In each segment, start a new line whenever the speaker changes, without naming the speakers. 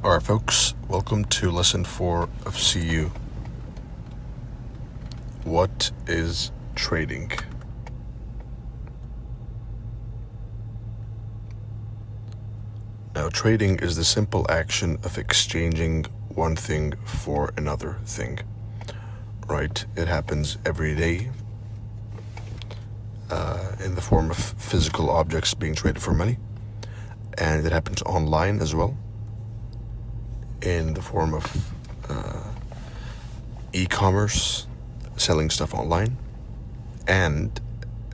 Alright folks, welcome to lesson 4 of CU. What is trading? Now, trading is the simple action of exchanging one thing for another thing, right? It happens every day in the form of physical objects being traded for money, and it happens online as well in the form of e-commerce, selling stuff online, and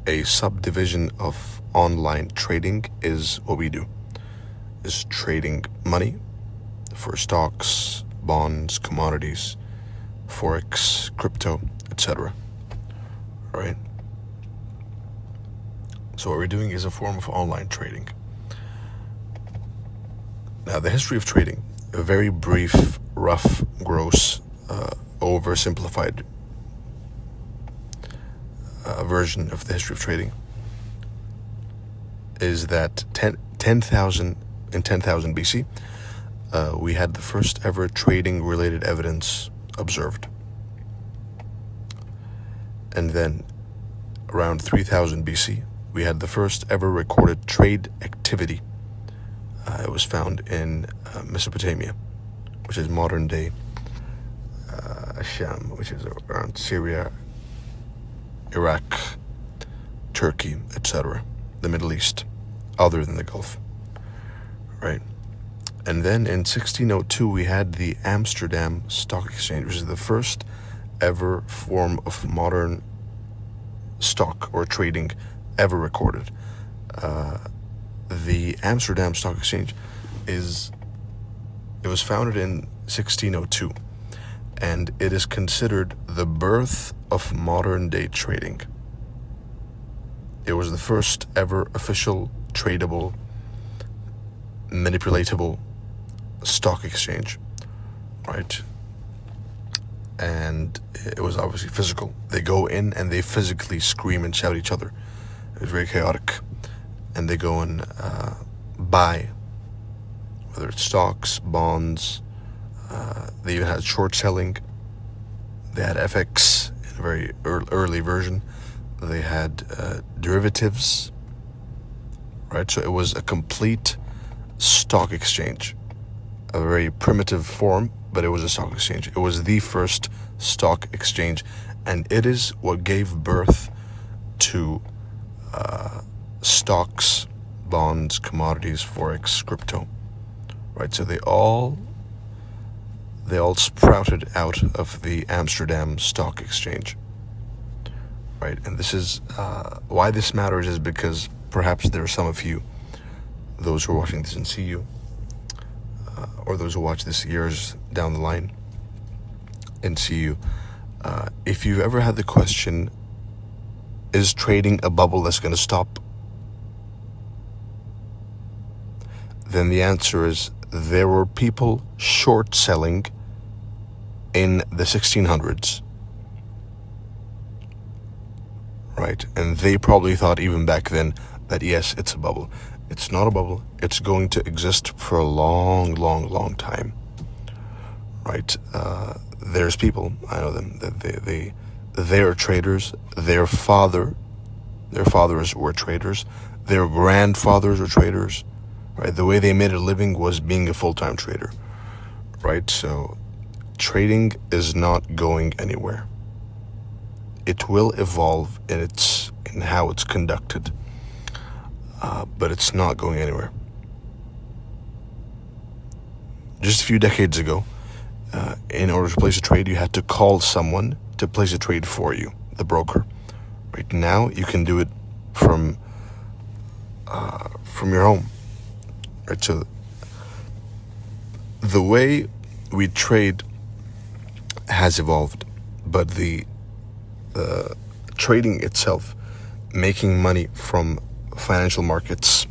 a subdivision of online trading is what we do, is trading money for stocks, bonds, commodities, forex, crypto, etc. Right? So what we're doing is a form of online trading. Now, the history of trading, a very brief, rough, gross, oversimplified version of the history of trading, is that 10,000 BC, we had the first ever trading-related evidence observed. And then, around 3000 BC, we had the first ever recorded trade activity. It was found in Mesopotamia, which is modern-day Sham, which is around Syria, Iraq, Turkey, etc., the Middle East, other than the Gulf, right? And then in 1602, we had the Amsterdam Stock Exchange, which is the first ever form of modern stock or trading ever recorded. The Amsterdam Stock Exchange was founded in 1602, and it is considered the birth of modern day trading. It was the first ever official, tradable, manipulatable stock exchange, right? And it was obviously physical. They go in and they physically scream and shout at each other. It was very chaotic. And they go and buy, whether it's stocks, bonds. They even had short selling. They had FX in a very early version. They had derivatives, right? So it was a complete stock exchange, a very primitive form, but it was a stock exchange. It was the first stock exchange, and it is what gave birth to stocks, bonds, commodities, forex, crypto, right? So they all sprouted out of the Amsterdam Stock Exchange, right? And this is why this matters, is because perhaps there are some of you, those who are watching this in CU, or those who watch this years down the line in CU, if you've ever had the question, is trading a bubble that's going to stop? Then the answer is, there were people short selling in the 1600s, right? And they probably thought even back then that yes, it's a bubble. It's not a bubble. It's going to exist for a long, long, long time, right? There's people, I know them, that they are traders. Their fathers were traders. Their grandfathers were traders, right? The way they made a living was being a full-time trader, right? So trading is not going anywhere. It will evolve in how it's conducted, but it's not going anywhere. Just a few decades ago, in order to place a trade, you had to call someone to place a trade for you, the broker. Right now, you can do it from your home. Right, so the way we trade has evolved, but the trading itself, making money from financial markets,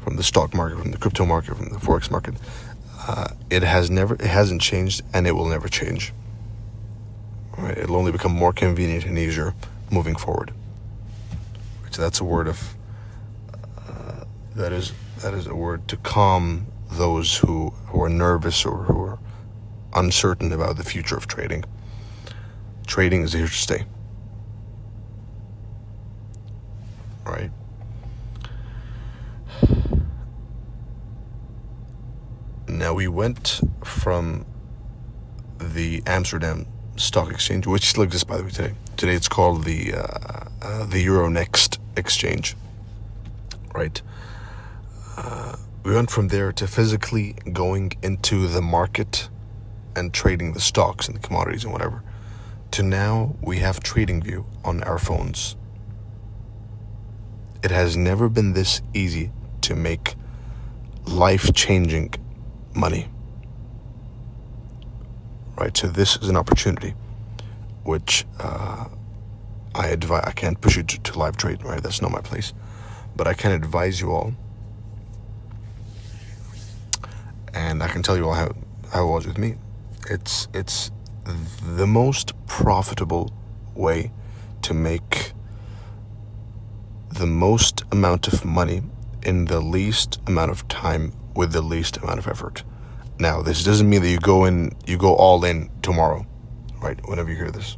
from the stock market, from the crypto market, from the forex market, it hasn't changed, and it will never change. Right? It'll only become more convenient and easier moving forward. Right, so that's a word of that is a word to calm those who are nervous or who are uncertain about the future of trading. Trading is here to stay. Right? Now, we went from the Amsterdam Stock Exchange, which still exists, by the way, today. Today it's called the Euronext Exchange. Right? We went from there to physically going into the market and trading the stocks and the commodities and whatever, to now we have TradingView on our phones. It has never been this easy to make life-changing money. Right? So this is an opportunity which I can't push you to live trade, right? That's not my place. But I can advise you all, and I can tell you all how it was with me. It's the most profitable way to make the most amount of money in the least amount of time with the least amount of effort. Now, this doesn't mean that you go all in tomorrow, right? Whenever you hear this.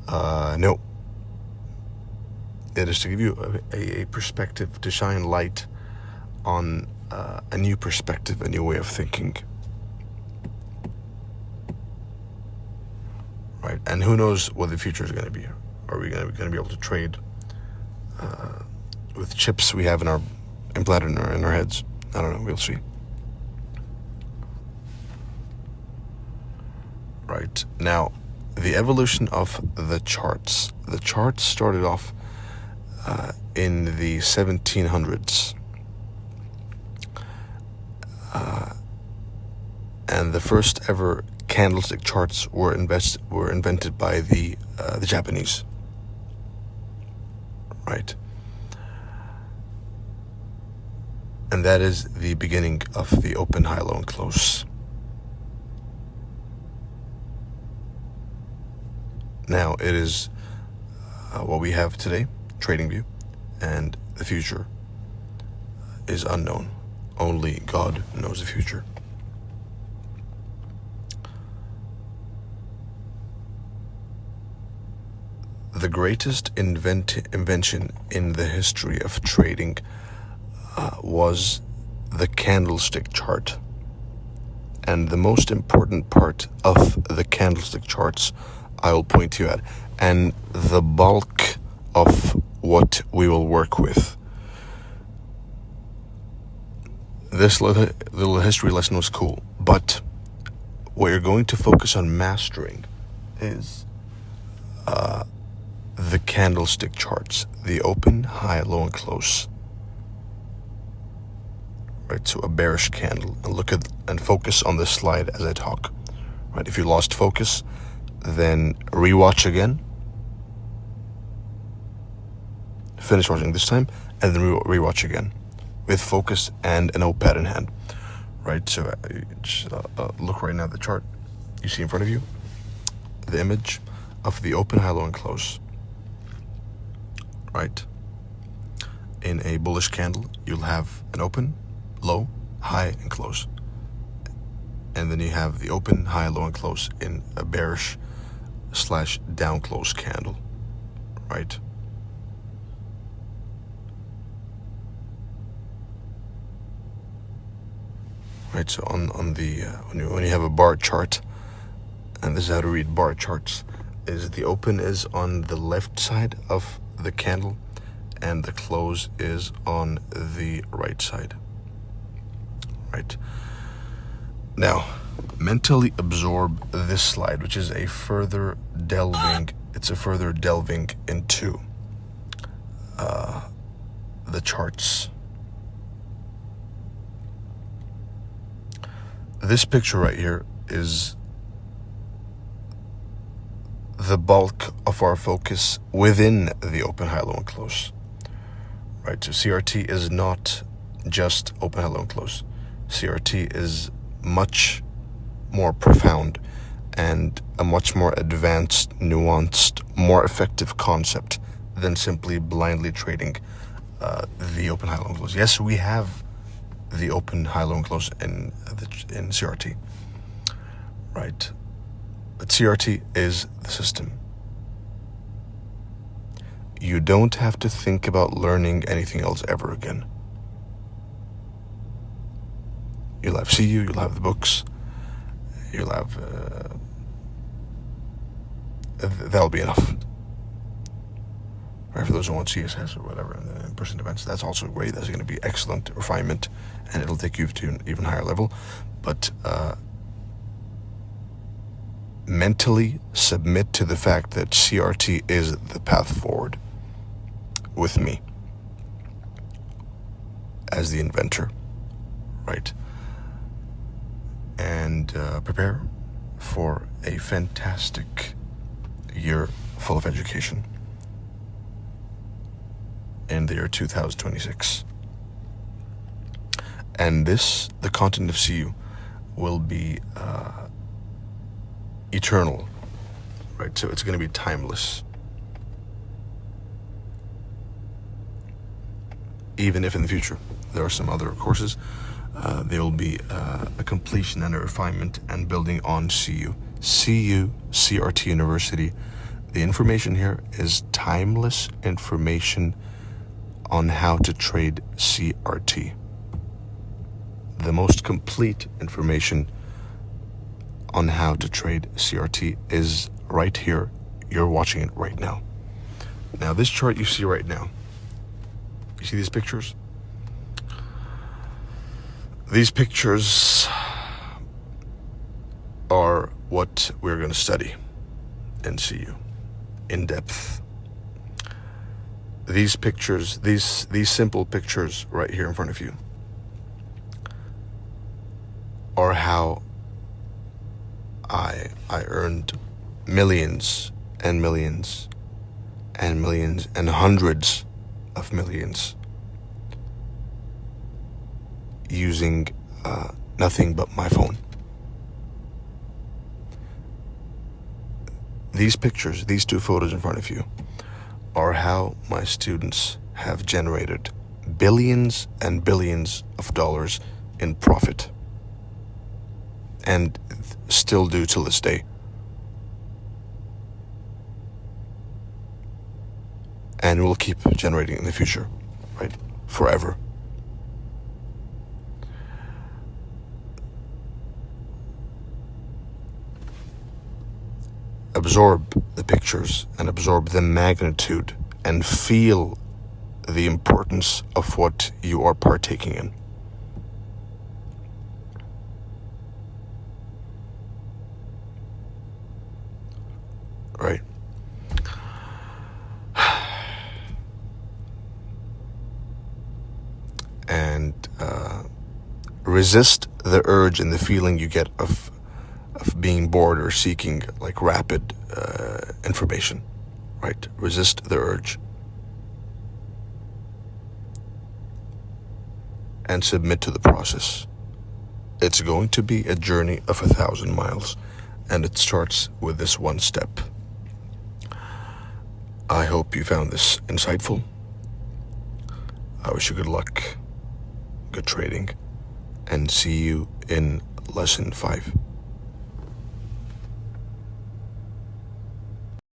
No. It is to give you a perspective, to shine light on a new perspective, a new way of thinking. Right? And who knows what the future is going to be. Are we going to be able to trade with chips we have implanted in our heads? I don't know. We'll see. Right. Now, the evolution of the charts. The charts started off in the 1700s. And the first ever candlestick charts were invented by the Japanese. Right. And that is the beginning of the open, high, low, and close. Now, it is what we have today, TradingView, and the future is unknown. Only God knows the future. The greatest invention in the history of trading was the candlestick chart. And the most important part of the candlestick charts I will point you at, and the bulk of what we will work with. This little history lesson was cool, but what you're going to focus on mastering is the candlestick charts, the open, high, low, and close. Right, so a bearish candle, and look at and focus on this slide as I talk. Right, if you lost focus, then rewatch again. Finish watching this time, and then rewatch again, with focus and a notepad in hand. Right, so just look right now at the chart. You see in front of you the image of the open, high, low, and close. Right. In a bullish candle, you'll have an open, low, high, and close. And then you have the open, high, low, and close in a bearish / down close candle. Right. Right, so on the when you have a bar chart, and this is how to read bar charts, is the open is on the left side of the candle, and the close is on the right side. Right. Now, mentally absorb this slide, which is a further delving. It's a further delving into the charts. This picture right here is the bulk of our focus within the open, high, low, and close. Right, so CRT is not just open, high, low, and close. CRT is much more profound and a much more advanced, nuanced, more effective concept than simply blindly trading the open, high, low, and close. Yes, we have the open, high, low, and close in CRT, right? But CRT is the system. You don't have to think about learning anything else ever again. You'll have CU, you'll have the books, you'll have... that'll be enough. Right, for those who want CSS or whatever, and the in-person events, that's also great. That's going to be excellent refinement, and it'll take you to an even higher level. But mentally submit to the fact that CRT is the path forward with me as the inventor, right? And prepare for a fantastic year full of education in the year 2026. And the content of CU will be eternal, right? So it's going to be timeless. Even if in the future there are some other courses, there will be a completion and a refinement and building on CU. CRT University. The information here is timeless information on how to trade CRT. The most complete information on how to trade CRT is right here. You're watching it right now. Now, this chart you see right now, you see these pictures? These pictures are what we're going to study in CU in depth. These pictures, these simple pictures right here in front of you are how I earned millions and millions and millions and hundreds of millions using nothing but my phone. These pictures, these two photos in front of you, are how my students have generated billions and billions of dollars in profit, and still do till this day. And will keep generating in the future, right? Forever. Absorb the pictures and absorb the magnitude and feel the importance of what you are partaking in. Right? And resist the urge and the feeling you get of being bored or seeking like rapid information, right? Resist the urge and submit to the process. It's going to be a journey of 1,000 miles, and it starts with this one step. I hope you found this insightful. I wish you good luck, good trading, and see you in lesson 5.